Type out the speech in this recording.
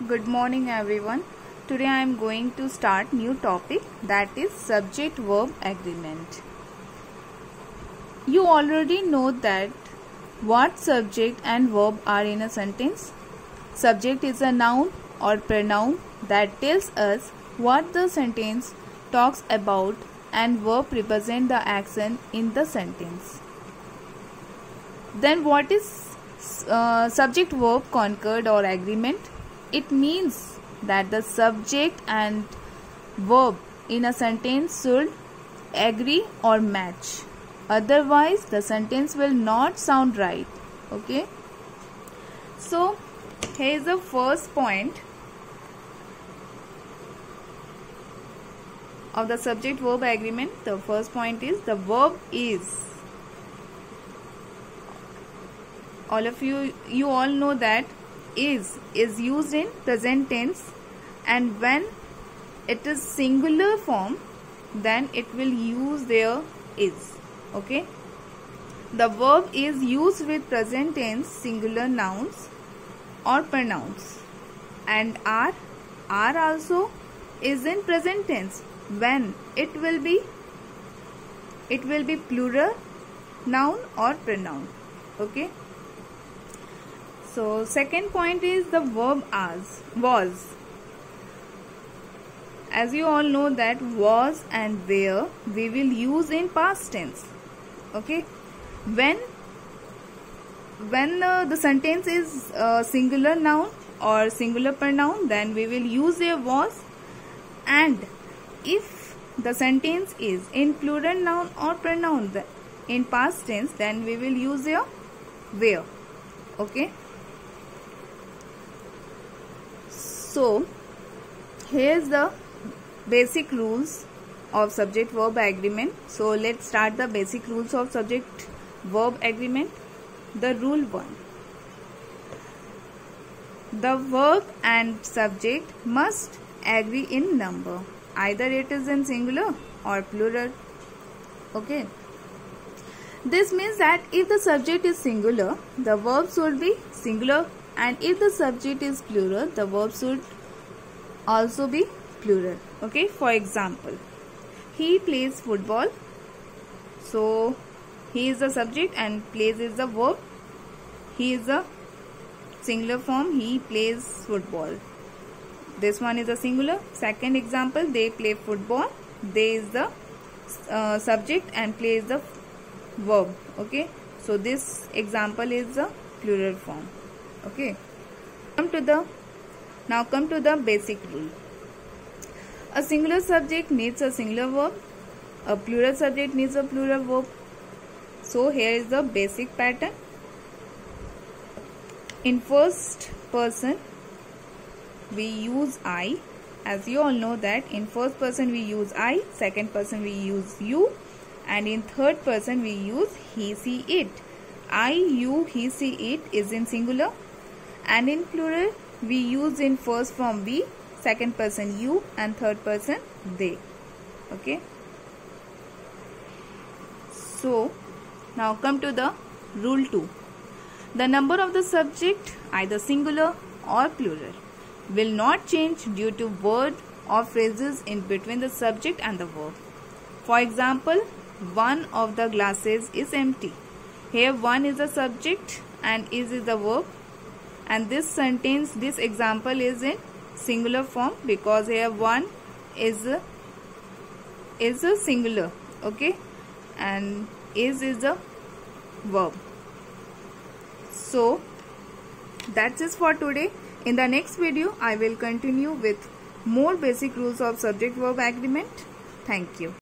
Good morning everyone. Today I am going to start new topic, that is subject verb agreement. You already know that what subject and verb are in a sentence. Subject is a noun or pronoun that tells us what the sentence talks about, and verb represent the action in the sentence. Then what is subject verb concord or agreement? It means that the subject and verb in a sentence should agree or match. Otherwise, the sentence will not sound right. Okay. So, here is the first point of the subject verb agreement. The first point is the verb is. All of you all know that is used in present tense, and when it is singular form then it will use their is. Okay, the verb is used with present tense singular nouns or pronouns, and are also is in present tense when it will be plural noun or pronoun. Okay. So, second point is the verb was. As you all know that was and were we will use in past tense. Okay. When the sentence is singular noun or singular pronoun, then we will use a was, and if the sentence is in plural noun or pronoun in past tense, then we will use a were. Okay. So, here's the basic rules of subject verb agreement. So, let's start the basic rules of subject verb agreement. The rule 1. The verb and subject must agree in number. Either it is in singular or plural. Okay. This means that if the subject is singular, the verb should be singular, and if the subject is plural, the verb should also be plural. Okay, for example, he plays football. So he is the subject and plays is the verb. He is the singular form, he plays football. This one is a singular. Second example, they play football. They is the subject and play is the verb. Okay, so this example is the plural form. Okay, now come to the basic rule. A singular subject needs a singular verb. A plural subject needs a plural verb. So here is the basic pattern. In first person we use I. As you all know that in first person we use I, second person we use you, and in third person we use he, she, it. I, you, he, she, it is in singular, and in plural we use in first form we, second person you, and third person they. Okay. So now come to the rule 2. The number of the subject, either singular or plural, will not change due to word or phrases in between the subject and the verb. For example, one of the glasses is empty. Here one is the subject and is the verb, and this sentence, this example is in singular form because here one is a singular. Okay, and is the verb. So that's it for today. In the next video I will continue with more basic rules of subject verb agreement. Thank you.